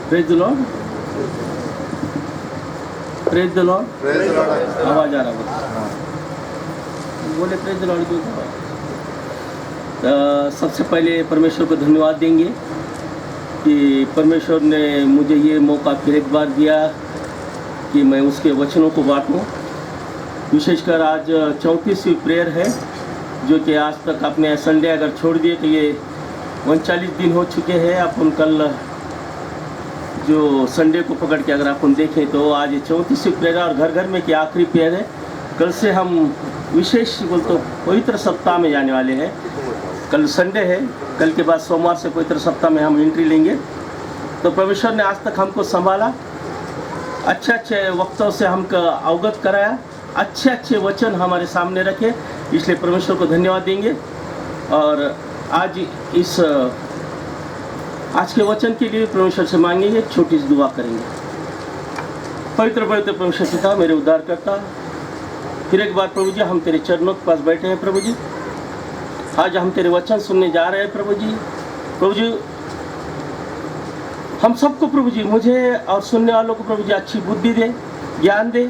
Praise the Lord, praise the Lord. आवाज आ रहा है, बोले प्रेज द लॉर्ड की आवाज। सबसे पहले परमेश्वर को धन्यवाद देंगे कि परमेश्वर ने मुझे ये मौका फिर एक बार दिया कि मैं उसके वचनों को बांटूं। विशेषकर आज 34वीं प्रेयर है, जो कि आज तक आपने संडे अगर छोड़ दिए तो ये 39 दिन हो चुके हैं। अपन कल जो संडे को पकड़ के अगर अपन देखें तो आज 34वीं प्रेयर और घर घर में की आखिरी प्रेयर है। कल से हम विशेष बोलते पवित्र सप्ताह में जाने वाले हैं। कल संडे है, कल के बाद सोमवार से पवित्र सप्ताह में हम एंट्री लेंगे। तो परमेश्वर ने आज तक हमको संभाला, अच्छे अच्छे वक्तों से हमको अवगत कराया, अच्छे अच्छे वचन हमारे सामने रखे, इसलिए परमेश्वर को धन्यवाद देंगे। और आज के वचन के लिए परमेश्वर से मांगेंगे, छोटी सी दुआ करेंगे। पवित्र पवित्र परमेश्वर पिता, मेरे उद्धारकर्ता, फिर एक बार प्रभु जी हम तेरे चरणों के पास बैठे हैं। प्रभु जी आज हम तेरे वचन सुनने जा रहे हैं। प्रभु जी हम सबको प्रभु जी, मुझे और सुनने वालों को प्रभु जी अच्छी बुद्धि दे, ज्ञान दे,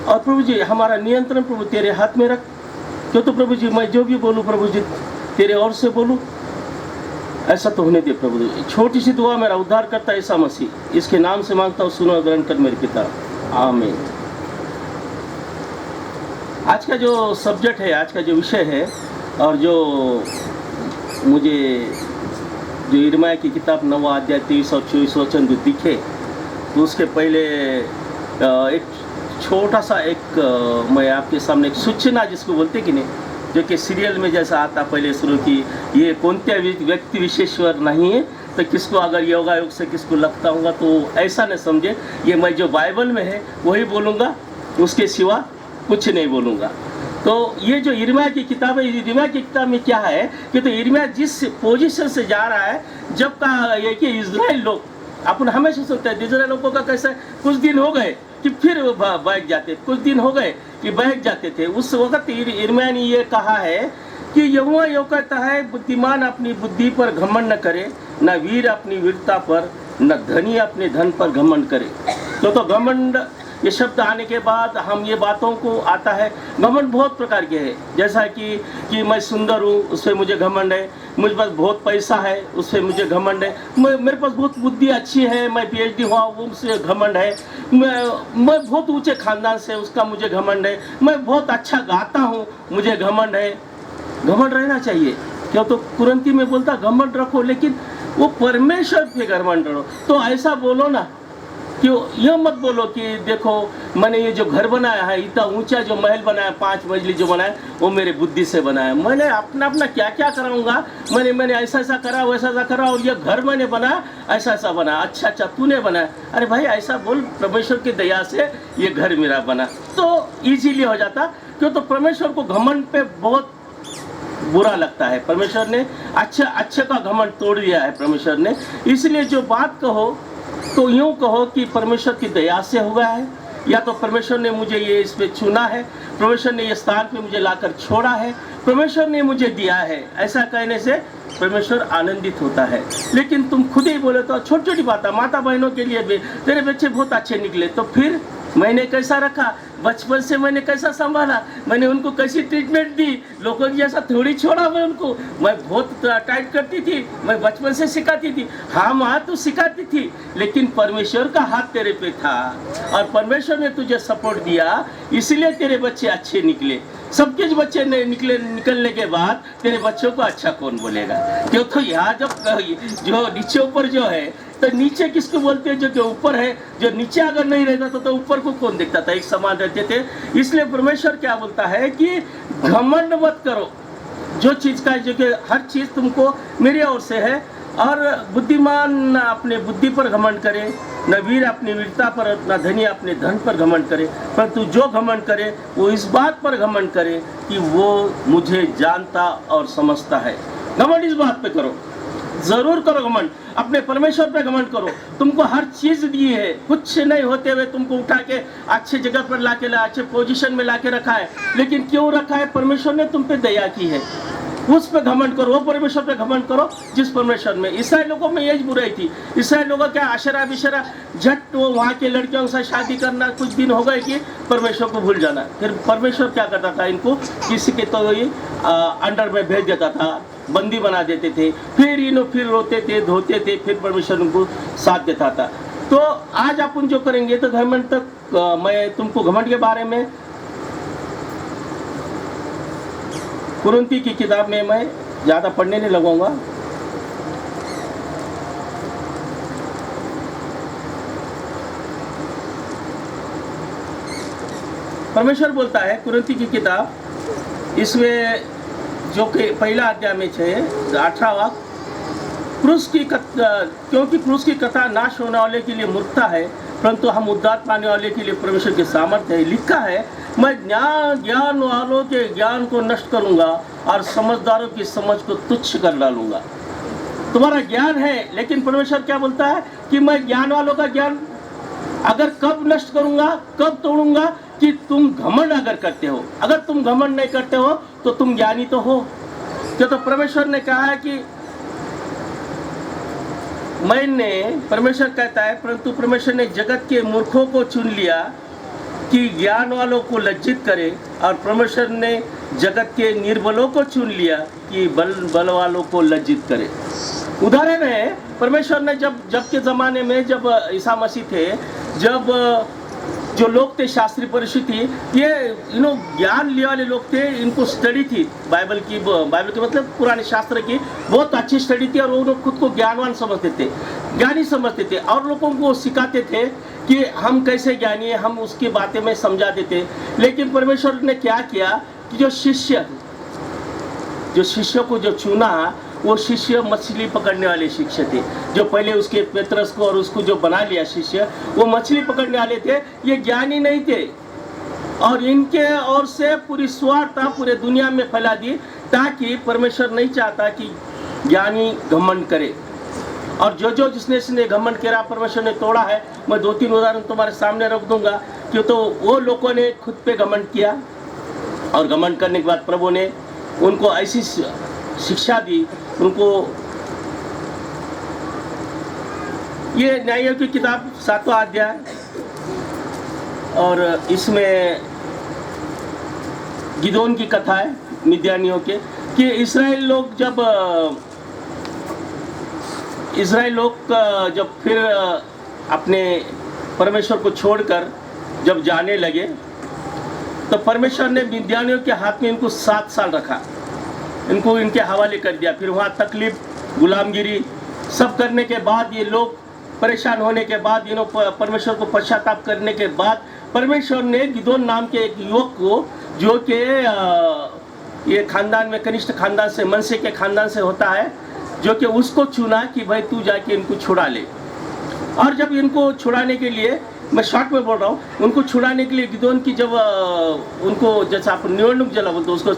और प्रभु जी हमारा नियंत्रण प्रभु तेरे हाथ में रख। क्यों तो प्रभु जी मैं जो भी बोलूँ प्रभु जी तेरे ओर से बोलूँ, ऐसा तो होने दे प्रभु जी। छोटी सी दुआ मेरा उद्धार करता ईसा मसीह, इसके नाम से मांगता हूँ, सुनो ग्रहण कर मेरे पिता, आमीन। आज का जो सब्जेक्ट है, आज का जो विषय है, और जो मुझे जो यिर्मयाह की किताब 9 अध्याय 23 और 24 वचन जो दिखे, तो उसके पहले एक छोटा सा मैं आपके सामने एक सूचना जिसको बोलते कि नहीं, जो कि सीरियल में जैसा आता पहले शुरू की, ये कौनत्या व्यक्ति विशेषवर नहीं है, तो किसको अगर योगा योग से किसको लगता होगा तो ऐसा न समझे। ये मैं जो बाइबल में है वही बोलूँगा, उसके सिवा कुछ नहीं बोलूँगा। तो ये जो यिर्मयाह की किताब है, यिर्मयाह की किताब में क्या है कि तो यिर्मयाह जिस पोजीशन से जा रहा है, जब का ये कि इजराइल लोग, अपन हमेशा सुनते हैं इजराइल लोगों का कैसा कुछ दिन हो गए कि फिर बहक जाते, कुछ दिन हो गए कि बहक जाते थे। उस वक्त यिर्मयाह ने ये कहा है कि यहोवा यो कहता है, बुद्धिमान अपनी बुद्धि पर घमंड न करे, न वीर अपनी वीरता पर, न धनी अपने धन पर घमंड करे। तो घमंड ये शब्द आने के बाद हम ये बातों को आता है, घमंड बहुत प्रकार के हैं। जैसा कि मैं सुंदर हूँ, उससे मुझे घमंड है, मुझ पास बहुत पैसा है, उससे मुझे घमंड है, मेरे पास बहुत बुद्धि अच्छी है, मैं PhD हुआ हूँ, उससे घमंड है, मैं बहुत ऊंचे खानदान से, उसका मुझे घमंड है, मैं बहुत अच्छा गाता हूँ, मुझे घमंड है। घमंड रहना चाहिए, क्यों तो कुरंती में बोलता घमंड रखो, लेकिन वो परमेश्वर पे घमंड रहो। तो ऐसा बोलो ना, क्यों यह मत बोलो कि देखो मैंने ये जो घर बनाया है, इतना ऊंचा जो महल बनाया, 5 मंजिली जो बनाया, वो मेरे बुद्धि से बनाया, मैंने अपना क्या क्या कराऊंगा, मैंने ऐसा ऐसा करा, वैसा ऐसा करा, और ये घर मैंने बनाया, ऐसा ऐसा बनाया, अच्छा तूने बनाया। अरे भाई ऐसा बोल, परमेश्वर की दया से ये घर मेरा बना, तो इजीली हो जाता। क्यों तो परमेश्वर को घमंड पे बहुत बुरा लगता है। परमेश्वर ने अच्छे का घमंड तोड़ दिया है परमेश्वर ने। इसलिए जो बात कहो तो यूँ कहो कि परमेश्वर की दया से हुआ है, या तो परमेश्वर ने मुझे ये इस पे चुना है, परमेश्वर ने ये स्थान पे मुझे लाकर छोड़ा है, परमेश्वर ने मुझे दिया है। ऐसा कहने से परमेश्वर आनंदित होता है। लेकिन तुम खुद ही बोले तो छोटी छोटी बात, माता बहनों के लिए भी तेरे बच्चे बहुत अच्छे निकले, तो फिर मैंने कैसा रखा, बचपन से मैंने कैसा संभाला, मैंने उनको कैसी ट्रीटमेंट दी, लोगों की जैसा थोड़ी छोड़ा मैं उनको, मैं बहुत टाइट करती थी, मैं बचपन से सिखाती थी। हाँ माँ तू सिखाती थी, लेकिन परमेश्वर का हाथ तेरे पे था, और परमेश्वर ने तुझे सपोर्ट दिया, इसलिए तेरे बच्चे अच्छे निकले। सबके बच्चे निकलने के बाद तेरे बच्चों को अच्छा कौन बोलेगा? क्यों तो यहाँ जो नीचे ऊपर जो है, तो नीचे किसको बोलते हैं? जो ऊपर है, जो नीचे अगर नहीं रहता तो ऊपर को कौन देखता था? एक समान रहते थे। इसलिए परमेश्वर क्या बोलता है कि घमंड मत करो, जो चीज का जो कि हर चीज तुमको मेरी ओर से है, और बुद्धिमान अपने बुद्धि पर घमंड करे, न वीर अपनी वीरता पर, न धनी अपने धन पर घमंड करे, परंतु जो घमंड करे वो इस बात पर घमंड करे कि वो मुझे जानता और समझता है। घमंड इस बात पे करो, जरूर करो घमंड, अपने परमेश्वर पे घमंड करो। तुमको हर चीज दी है, कुछ नहीं होते हुए तुमको उठा के अच्छे जगह पर लाके अच्छे पोजीशन में लाके रखा है। लेकिन क्यों रखा है? परमेश्वर ने तुम पे दया की है। उस पे घमंड करो, वो परमेश्वर पे घमंड करो जिस परमेश्वर में। इसराइल लोगों में यही बुराई थी। इसराइल लोगों क्या आशरा बिशरा झट वो वहाँ के लड़कियों के साथ शादी करना, कुछ दिन हो गए कि परमेश्वर को भूल जाना। फिर परमेश्वर क्या करता था, इनको किसी के तो ये अंडर में भेज देता था, बंदी बना देते थे। फिर रोते थे, धोते थे, फिर परमेश्वर उनको साथ देता था। तो आज अपन जो करेंगे तो घमंड तक मैं तुमको घमंड के बारे में कुरिन्ती की किताब में मैं ज़्यादा पढ़ने नहीं लगूंगा। परमेश्वर बोलता है कुरिन्ती की किताब, इसमें जो कि पहला अध्याय में 18 वाक्य, क्योंकि क्रूस की कथा नाश होने वाले के लिए मूर्खता है, परंतु हम उद्धार पाने वाले के लिए परमेश्वर के सामर्थ्य है। लिखा है, मैं ज्ञान वालों के ज्ञान को नष्ट करूंगा और समझदारों की समझ को तुच्छ कर डालूंगा। तुम्हारा ज्ञान है, लेकिन परमेश्वर क्या बोलता है कि मैं ज्ञान वालों का ज्ञान अगर कब नष्ट करूंगा, कब तोड़ूंगा, कि तुम घमंड अगर करते हो। अगर तुम घमंड नहीं करते हो तो तुम ज्ञानी तो हो। तो परमेश्वर ने कहा है कि परमेश्वर कहता है, परंतु परमेश्वर ने जगत के मूर्खों को चुन लिया कि ज्ञान वालों को लज्जित करे, और परमेश्वर ने जगत के निर्बलों को चुन लिया कि बल वालों को लज्जित करे। उदाहरण है, परमेश्वर ने जब के ज़माने में जब ईसा मसीह थे, जब जो लोग थे शास्त्री परिषद थी, ये ज्ञान लिए वाले लोग थे, इनको स्टडी थी बाइबल की मतलब पुराने शास्त्र की बहुत अच्छी स्टडी थी, और वो लोग खुद को ज्ञानवान समझते थे, ज्ञानी समझते थे, और लोगों को सिखाते थे कि हम कैसे ज्ञानी है, हम उसकी बातें में समझा देते। लेकिन परमेश्वर ने क्या किया कि जो शिष्यों को जो चुना, वो शिष्य मछली पकड़ने वाले शिष्य थे। जो पहले उसके पेत्रस को और उसको जो बना लिया शिष्य, वो मछली पकड़ने वाले थे, ये ज्ञानी नहीं थे। और इनके ओर से पूरी स्वार्थता पूरे दुनिया में फैला दी, ताकि परमेश्वर नहीं चाहता कि ज्ञानी घमंड करे। और जिसने घमंड करा, परमेश्वर ने तोड़ा है। मैं 2-3 उदाहरण तुम्हारे सामने रख दूंगा कि तो वो लोगों ने खुद पे घमंड किया, और घमंड करने के बाद प्रभु ने उनको ऐसी शिक्षा दी, उनको ये न्यायों की किताब 7वां अध्याय, और इसमें गिदोन की कथा है मिद्यानियों के, कि इसराइल लोग जब फिर अपने परमेश्वर को छोड़कर जब जाने लगे, तो परमेश्वर ने मिद्यानियों के हाथ में इनको 7 साल रखा, इनको इनके हवाले कर दिया। फिर वहाँ तकलीफ, गुलामगिरी सब करने के बाद, ये लोग परेशान होने के बाद, परमेश्वर को पश्चाताप करने के बाद, परमेश्वर ने गिदोन नाम के एक युवक को, जो कि ये खानदान में कनिष्ठ खानदान से, मनसे के खानदान से होता है, जो कि उसको चुना कि भाई तू जाके इनको छुड़ा ले। और जब इनको छुड़ाने के लिए, मैं शॉर्ट में बोल रहा हूँ, उनको छुड़ाने के लिए गिदोन की जब उनको, जैसा आप निवडणूक जला बोलते उसको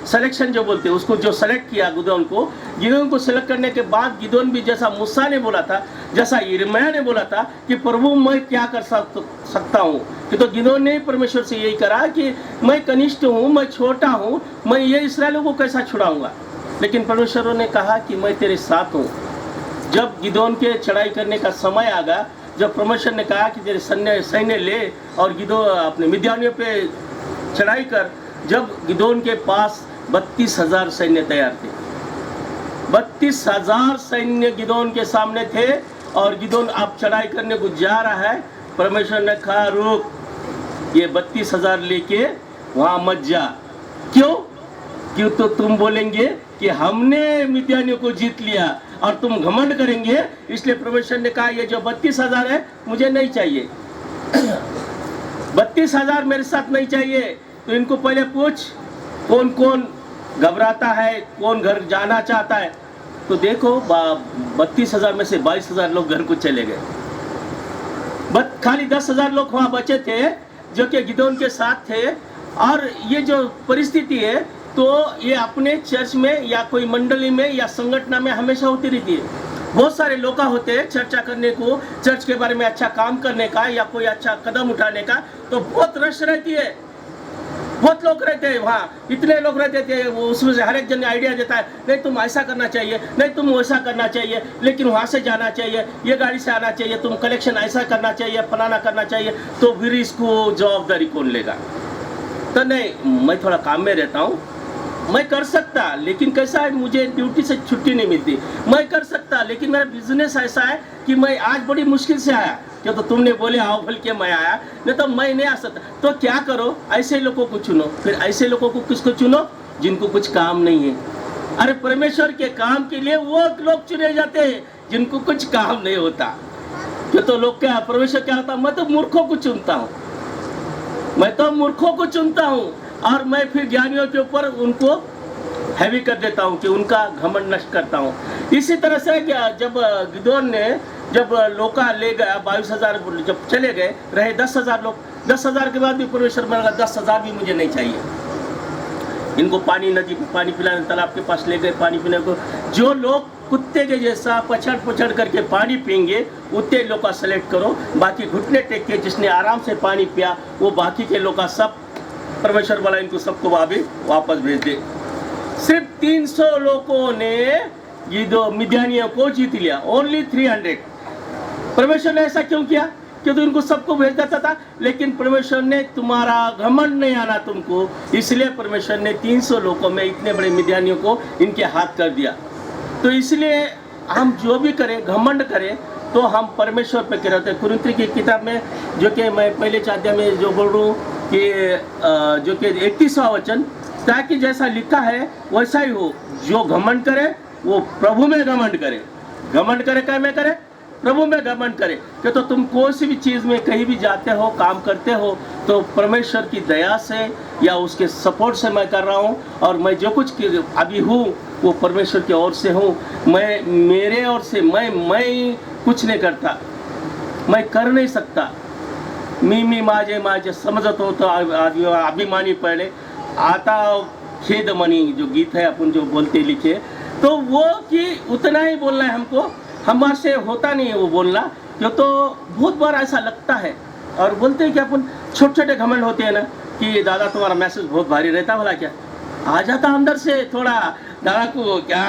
सिलेक्शन जो बोलते हैं, उसको जो सेलेक्ट किया गिदोन को सेलेक्ट करने के बाद, गिदोन भी जैसा मूसा ने बोला था, जैसा यिर्मयाह ने बोला था कि प्रभु मैं क्या कर सकता हूँ, कि तो गिदोन ने परमेश्वर से यही करा कि मैं कनिष्ठ हूँ, मैं छोटा हूँ, मैं ये इसराइलों को कैसा छुड़ाऊंगा। लेकिन परमेश्वर ने कहा कि मैं तेरे साथ हूँ। जब गिदोन के चढ़ाई करने का समय आ गया, जब परमेश्वर ने कहा कि तेरे सैन्य ले और अपने मिद्यानियों पे चढ़ाई कर, जब गिदोन के पास 32,000 सैन्य तैयार थे, 32,000 सैन्य गिदोन के सामने थे, और गिदोन अब चढ़ाई करने को जा रहा है। परमेश्वर ने कहा रुक, ये 32,000 लेके वहाँ मत जा। क्यों तो तुम बोलेंगे कि हमने मिद्यानियों को जीत लिया, और तुम घमंड करेंगे। इसलिए परमेश्वर ने कहा ये जो 32,000 है मुझे नहीं चाहिए, 32,000 मेरे साथ नहीं चाहिए। तो इनको पहले पूछ कौन कौन घबराता है, कौन घर जाना चाहता है। तो देखो 32,000 में से 22,000 लोग घर को चले गए, खाली 10,000 लोग वहाँ बचे थे जो कि गिदोन के साथ थे। और ये जो परिस्थिति है, तो ये अपने चर्च में या कोई मंडली में या संगठन में हमेशा होती रहती है। बहुत सारे लोग होते हैं चर्चा करने को, चर्च के बारे में अच्छा काम करने का, या कोई अच्छा कदम उठाने का, तो बहुत रश रहती है। बहुत लोग रहते हैं वहाँ, इतने लोग रहते थे, वो उसमें से हर एक जन आइडिया देता है, नहीं तुम ऐसा करना चाहिए, नहीं तुम वैसा करना चाहिए, लेकिन वहाँ से जाना चाहिए, ये गाड़ी से आना चाहिए, तुम कलेक्शन ऐसा करना चाहिए, फलाना करना चाहिए, तो फिर इसको जवाबदारी कौन लेगा? तो नहीं, मैं थोड़ा काम में रहता हूँ, मैं कर सकता, लेकिन कैसा है, मुझे ड्यूटी से छुट्टी नहीं मिलती। मैं कर सकता, लेकिन मेरा बिजनेस ऐसा है कि मैं आज बड़ी मुश्किल से आया, क्या तो तुमने बोले आओ बोल के मैं आया, नहीं तो मैं नहीं आ सकता। तो क्या करो, ऐसे लोगों को चुनो। फिर ऐसे लोगों को किसको चुनो? जिनको कुछ काम नहीं है। अरे परमेश्वर के काम के लिए वो लोग चुने जाते हैं जिनको कुछ काम नहीं होता। क्या तो लोग क्या, परमेश्वर क्या होता, मैं तो मूर्खों को चुनता हूँ, मैं तो मूर्खों को चुनता हूँ, और मैं फिर ज्ञानियों के ऊपर उनको हैवी कर देता हूँ कि उनका घमंड नष्ट करता हूँ। इसी तरह से क्या, जब गिदोन ने जब लोका ले गया 22,000, जब चले गए, रहे 10,000 लोग, 10,000 के बाद भी परमेश्वर में लगा 10,000 भी मुझे नहीं चाहिए, इनको पानी, नदी पे पानी पिलाने, तालाब के पास ले गए पानी पीने को। जो लोग कुत्ते के जैसा पछड़ पछड़ करके पानी पियेंगे, उतने लोग का सेलेक्ट करो, बाकी घुटने टेक के जिसने आराम से पानी पिया, वो बाकी के लोग का सब परमेश्वर वाला इनको सबको वापस भेज दे। सिर्फ 300 लोगों ने ये दो मिद्यानियों को जीत लिया, ओनली 300। परमेश्वर ने ऐसा क्यों किया? क्योंकि उनको सबको भेज देता था, लेकिन परमेश्वर ने तुम्हारा घमंड नहीं आना तुमको, इसलिए परमेश्वर ने 300 लोगों में इतने बड़े मिद्यानियों को इनके हाथ कर दिया। तो इसलिए हम जो भी करें, घमंड करें, तो हम परमेश्वर पे कह रहे थे। कुरिन्थी की किताब में, जो कि मैं पहले अध्याय में जो बोल रहा हूँ कि जो कि 31वां वचन, ताकि जैसा लिखा है वैसा ही हो, जो घमंड करे वो प्रभु में घमंड करे। घमंड करे क्या में करे? प्रभु में घमंड करे। कि तो तुम कोई सी भी चीज़ में कहीं भी जाते हो, काम करते हो, तो परमेश्वर की दया से या उसके सपोर्ट से मैं कर रहा हूँ, और मैं जो कुछ अभी हूँ वो परमेश्वर की ओर से हूँ। मैं मेरे ओर से मैं कुछ नहीं करता, मैं कर नहीं सकता। मी माझे समझत हो तो अभिमानी पहले आता खेद मनी, जो गीत है अपन जो बोलते लिखे, तो वो कि उतना ही बोलना है हमको, हमारे से होता नहीं है वो बोलना। जो तो बहुत बार ऐसा लगता है, और बोलते हैं कि अपन छोटे छोटे घमंड होते हैं ना, कि दादा तुम्हारा मैसेज बहुत भारी रहता, भला क्या आ जाता अंदर से थोड़ा, दादा को क्या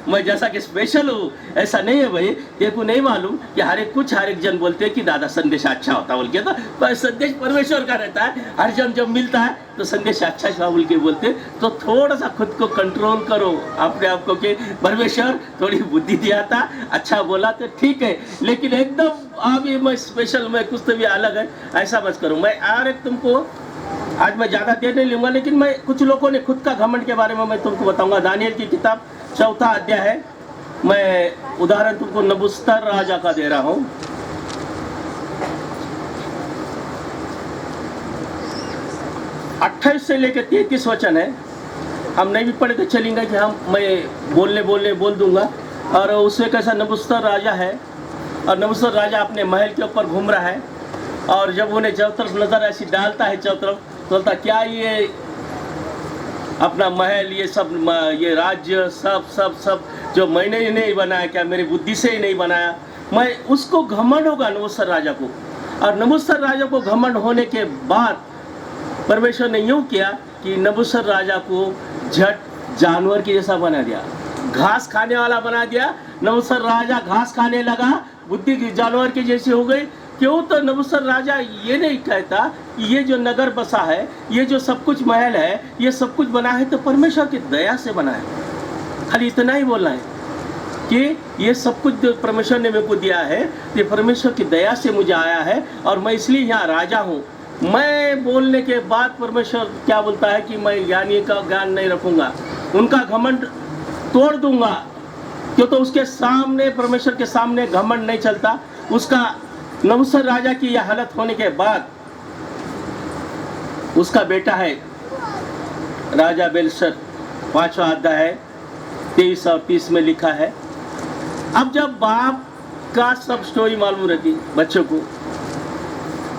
मैं जैसा कि स्पेशल हूँ, ऐसा नहीं है भाई। ये को नहीं मालूम कि हर एक जन बोलते हैं कि दादा संदेश अच्छा होता बोल के, तो संदेश परमेश्वर का रहता है। हर जन जब मिलता है तो संदेश अच्छा बोल के बोलते। तो थोड़ा सा खुद को कंट्रोल करो अपने आप को, कि परमेश्वर थोड़ी बुद्धि दिया था, अच्छा बोला तो ठीक है, लेकिन एकदम अभी मैं स्पेशल, मैं कुछ तो भी अलग है, ऐसा मत करो। मैं और एक तुमको आज मैं ज़्यादा देर नहीं लूँगा, लेकिन मैं कुछ लोगों ने खुद का घमंड के बारे में मैं तुमको बताऊंगा। दानियल की किताब 4वां अध्याय है। मैं उदाहरण तुमको नबूकदनेस्सर राजा का दे रहा हूँ। अट्ठाईस से लेकर 33 वचन है। हम नहीं भी पढ़े तो चलेंगे कि मैं बोल दूंगा। और उसमें कैसा नबूकदनेस्सर राजा है, और नबूकदनेस्सर राजा अपने महल के ऊपर घूम रहा है, और जब उन्हें चारों तरफ नज़र ऐसी डालता है, चारों तरफ बोलता क्या ये अपना महल, ये सब, ये राज्य सब जो मैंने ही नहीं बनाया, क्या मेरी बुद्धि से ही नहीं बनाया? मैं उसको घमंड होगा नबूकदनेस्सर राजा को। और नबूकदनेस्सर राजा को घमंड होने के बाद परमेश्वर ने यूँ किया कि नबूकदनेस्सर राजा को झट जानवर के जैसा बना दिया, घास खाने वाला बना दिया। नबूकदनेस्सर राजा घास खाने लगा, बुद्धि जानवर की जैसी हो गई। क्यों? तो नबूकदनेस्सर राजा ये नहीं कहता कि ये जो नगर बसा है, ये जो सब कुछ महल है, ये सब कुछ बना है तो परमेश्वर की दया से बना है। खाली इतना ही बोलना है कि ये सब कुछ जो परमेश्वर ने मेरे को दिया है, ये परमेश्वर की दया से मुझे आया है, और मैं इसलिए यहाँ राजा हूँ। मैं बोलने के बाद परमेश्वर क्या बोलता है कि मैं ज्ञानी का ज्ञान नहीं रखूँगा, उनका घमंड तोड़ दूंगा। क्यों? तो उसके सामने, परमेश्वर के सामने घमंड नहीं चलता। उसका नबूकदनेस्सर राजा की यह हालत होने के बाद उसका बेटा है राजा बेलशस्सर, 5वां अध्याय है, 23 और 30 में लिखा है। अब जब बाप का सब स्टोरी मालूम रहती बच्चों को,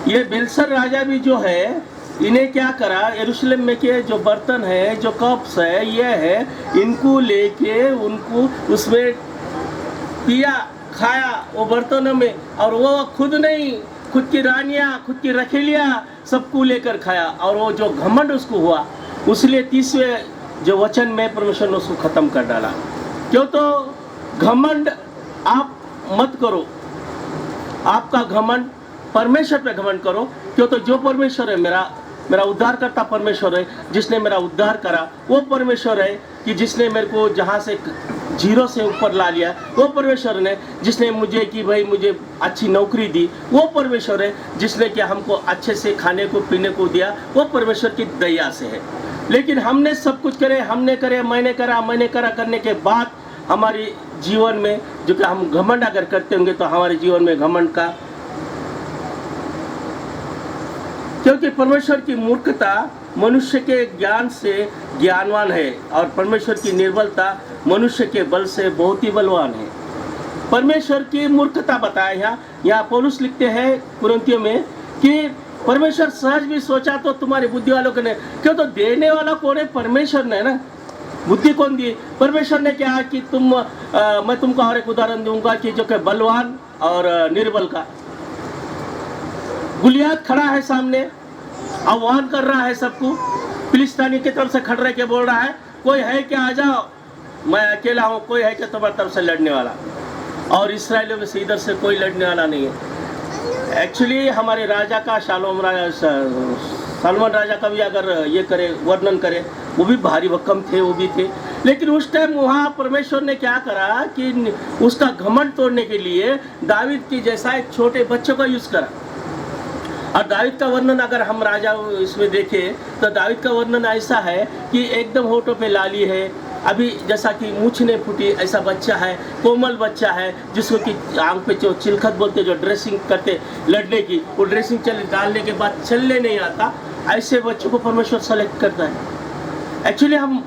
ये बेलशस्सर राजा भी जो है, इन्हें क्या करा, यरूशलेम में के जो बर्तन है, जो कप्स है, ये है, इनको लेके उनको उसमें पिया, खाया वो बर्तनों में, और वो खुद नहीं, खुद की रानियां, खुद की रखेलियां सबको लेकर खाया, और वो जो घमंड उसको हुआ, उसलिए 30वें जो वचन में परमेश्वर ने उसको खत्म कर डाला। क्यों? तो घमंड आप मत करो, आपका घमंड परमेश्वर पे घमंड करो। क्यों? तो जो परमेश्वर है, मेरा उद्धार करता परमेश्वर है, जिसने मेरा उद्धार करा, वो परमेश्वर है कि जिसने मेरे को जहाँ से जीरो से ऊपर ला लिया, वो परमेश्वर ने जिसने मुझे कि भाई मुझे अच्छी नौकरी दी, वो परमेश्वर है जिसने कि हमको अच्छे से खाने को पीने को दिया, वो परमेश्वर की दया से है। लेकिन हमने सब कुछ करे, हमने करे, मैंने करा करने के बाद हमारे जीवन में जो कि हम घमंड अगर करते होंगे तो हमारे जीवन में घमंड का, क्योंकि परमेश्वर की मूर्खता मनुष्य के ज्ञान से ज्ञानवान है, और परमेश्वर की निर्बलता मनुष्य के बल से बहुत ही बलवान है। परमेश्वर की मूर्खता बताया यहाँ पौलुस लिखते हैं कुरिन्थियों में कि परमेश्वर सहज भी सोचा तो तुम्हारी बुद्धि वालों को नहीं। क्यों? तो देने वाला कौन है? परमेश्वर ने ना। बुद्धि कौन दी? परमेश्वर ने क्या कि मैं तुमको और एक उदाहरण दूंगा कि जो कि बलवान और निर्बल का। गुलियात खड़ा है सामने, आह्वान कर रहा है सबको, फिलिस्तीनी की तरफ से खड़े के बोल रहा है, कोई है क्या? आ जाओ, मैं अकेला हूँ, कोई है क्या तुम्हारी तरफ से लड़ने वाला? और इसराइलियों में से इधर से कोई लड़ने वाला नहीं है। एक्चुअली हमारे राजा का सलमान राजा का भी अगर ये करे वर्णन करे, वो भी भारी भक्कम थे, वो भी थे। लेकिन उस टाइम वहाँ परमेश्वर ने क्या करा कि उसका घमंड तोड़ने के लिए दावीद की जैसा एक छोटे बच्चे को यूज करा। और दावीद का वर्णन अगर हम राजा इसमें देखें तो दावीद का वर्णन ऐसा है कि एकदम होठों पे लाली है, अभी जैसा कि मूछ ने फूटी ऐसा बच्चा है, कोमल बच्चा है, जिसको कि आंख पे जो चिलखत बोलते जो ड्रेसिंग करते लड़ने की, वो ड्रेसिंग डालने के बाद चलने नहीं आता, ऐसे बच्चों को परमेश्वर सेलेक्ट करता है। एक्चुअली हम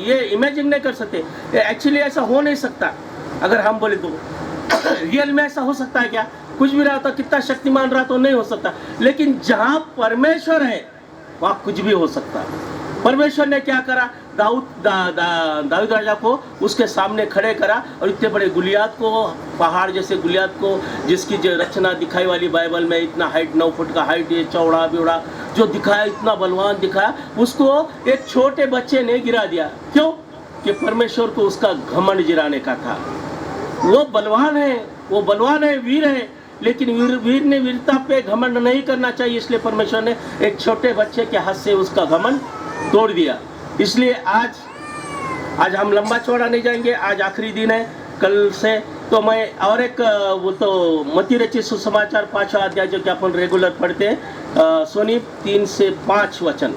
ये इमेजिन नहीं कर सकते, एक्चुअली ऐसा हो नहीं सकता। अगर हम बोले तो रियल में ऐसा हो सकता है क्या? कुछ भी रहा तो कितना शक्तिमान रहा तो नहीं हो सकता, लेकिन जहाँ परमेश्वर है वहाँ कुछ भी हो सकता है। परमेश्वर ने क्या करा? दाऊद राजा को उसके सामने खड़े करा, और इतने बड़े गुलियात को, पहाड़ जैसे गुलियात को, जिसकी जो रचना दिखाई वाली बाइबल में, इतना हाइट 9 फुट का हाइट, ये चौड़ा बिौड़ा जो दिखाया, इतना बलवान दिखाया, उसको एक छोटे बच्चे ने गिरा दिया। क्यों? कि परमेश्वर को उसका घमंड गिराने का था। वो बलवान है, वीर है, लेकिन वीर ने वीरता पे घमंड नहीं करना चाहिए, इसलिए परमेश्वर ने एक छोटे बच्चे के हाथ से उसका घमंड तोड़ दिया। इसलिए आज हम लंबा चौड़ा नहीं जाएंगे, आज आखिरी दिन है, कल से तो मैं और एक वो तो मत्ती रचित सुसमाचार 5वां अध्याय जो कि अपन रेगुलर पढ़ते हैं, सोनी 3 से 5 वचन।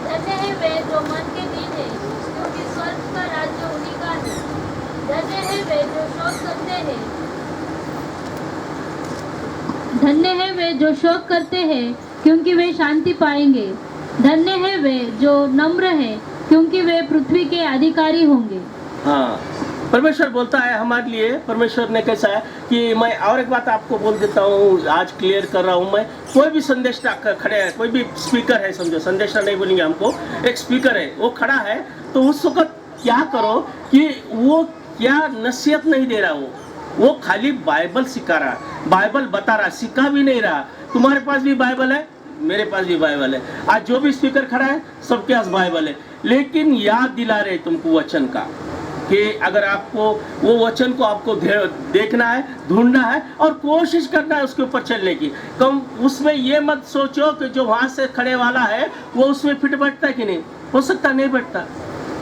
धन्य है वे जो मन के दीन है, क्योंकि स्वर्ग का राज्य उन्हीं का है। धन्य है वे जो शोक करते हैं, धन्य है वे जो शोक करते हैं, क्योंकि वे शांति पाएंगे। धन्य है वे जो नम्र हैं, क्योंकि वे पृथ्वी के अधिकारी होंगे। हाँ, परमेश्वर बोलता है हमारे लिए। परमेश्वर ने कैसा है कि मैं और एक बात आपको बोल देता हूँ, आज क्लियर कर रहा हूँ मैं। कोई भी संदेश खड़े है, कोई भी स्पीकर है, समझो संदेशा नहीं बोलेंगे हमको, एक स्पीकर है वो खड़ा है, तो उस वक्त क्या करो कि वो क्या नसीहत नहीं दे रहा, वो खाली बाइबल सिखा रहा, बाइबल बता रहा, सिखा भी नहीं रहा। तुम्हारे पास भी बाइबल है, मेरे पास भी बाइबल है, आज जो भी स्पीकर खड़ा है सबके पास बाइबल है, लेकिन याद दिला रहे तुमको वचन का कि अगर आपको वो वचन को आपको देखना है, ढूंढना है और कोशिश करना है उसके ऊपर चलने की। कम उसमें ये मत सोचो कि जो वहाँ से खड़े वाला है वो उसमें फिट बैठता है कि नहीं, हो सकता नहीं बैठता।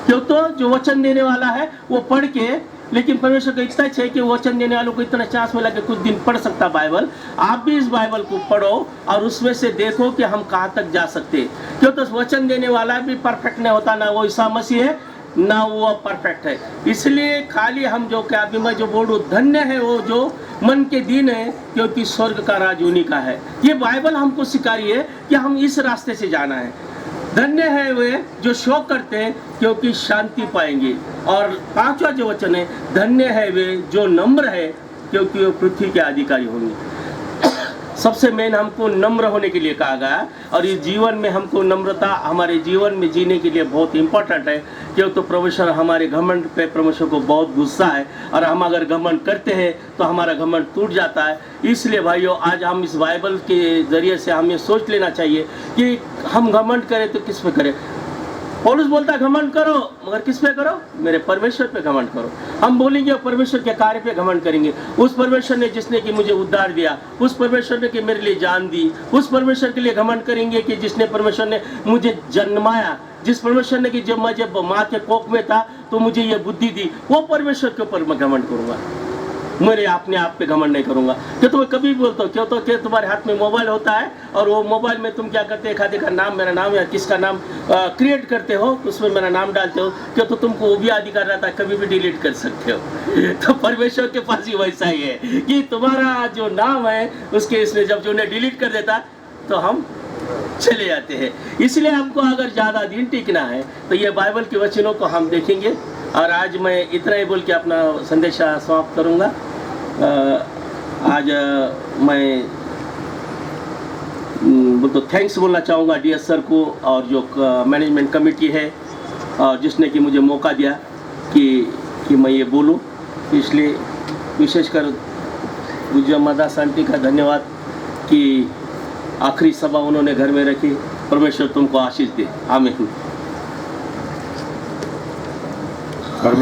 क्यों? तो जो वचन देने वाला है वो पढ़ के, लेकिन परमेश्वर का इतना है कि वचन देने वालों को इतना चांस मिला कि कुछ दिन पढ़ सकता बाइबल। आप भी इस बाइबल को पढ़ो और उसमें से देखो कि हम कहाँ तक जा सकते। क्यों? तो वचन देने वाला भी परफेक्ट नहीं होता, ना वो ईसा मसीह है ना वो परफेक्ट है। इसलिए खाली हम जो क्या अभी मैं जो बोल रहा हूँ, धन्य है वो जो मन के दिन है, क्योंकि स्वर्ग का राज उन्हीं का है। ये बाइबल हमको सिखा रही है कि हम इस रास्ते से जाना है। धन्य है वे जो शोक करते हैं, क्योंकि शांति पाएंगे। और 5वां जो वचन है, धन्य है वे जो नम्र है, क्योंकि वो पृथ्वी के अधिकारी होंगे। सबसे मेन हमको नम्र होने के लिए कहा गया, और इस जीवन में हमको नम्रता हमारे जीवन में जीने के लिए बहुत इंपॉर्टेंट है। क्यों तो परमेश्वर हमारे घमंड पे परमेश्वर को बहुत गुस्सा है, और हम अगर घमंड करते हैं तो हमारा घमंड टूट जाता है। इसलिए भाइयों, आज हम इस बाइबल के ज़रिए से हमें सोच लेना चाहिए कि हम घमंड करें तो किस पे करें। पौलुस बोलता है घमंड करो, मगर किस पे करो? मेरे परमेश्वर पे घमंड करो। हम बोलेंगे परमेश्वर के कार्य पे घमंड करेंगे। उस परमेश्वर ने जिसने कि मुझे उद्धार दिया, उस परमेश्वर ने कि मेरे लिए जान दी, उस परमेश्वर के लिए घमंड करेंगे कि जिसने परमेश्वर ने मुझे जन्माया, जिस परमेश्वर ने कि जब मैं माँ के कोख में था तो मुझे ये बुद्धि दी, वो परमेश्वर के ऊपर मैं घमंड करूँगा। मेरे अपने आप पे घमंड नहीं करूंगा। क्यों तो मैं कभी बोलता हूँ, क्यों तो क्या तुम्हारे हाथ में मोबाइल होता है और वो मोबाइल में तुम क्या करते हैं, खाते का नाम, मेरा नाम या किसका नाम क्रिएट करते हो, उसमें मेरा नाम डालते हो। क्यों तो तुमको वो भी अधिकार रहता है, कभी भी डिलीट कर सकते हो। तो परमेश्वर के पास ही वैसा ही है कि तुम्हारा जो नाम है उसके इसने जब जो उन्हें डिलीट कर देता तो हम चले जाते हैं। इसलिए हमको अगर ज़्यादा दिन टिकना है तो ये बाइबल के वचनों को हम देखेंगे। और आज मैं इतना ही बोल के अपना संदेशा समाप्त करूँगा। आज मैं तो थैंक्स बोलना चाहूँगा डीएस सर को और जो मैनेजमेंट कमेटी है और जिसने कि मुझे मौका दिया कि मैं ये बोलूँ। इसलिए विशेषकर पूज्य मदास आंटी का धन्यवाद कि आखिरी सभा उन्होंने घर में रखी। परमेश्वर तुमको आशीष दे। आमीन।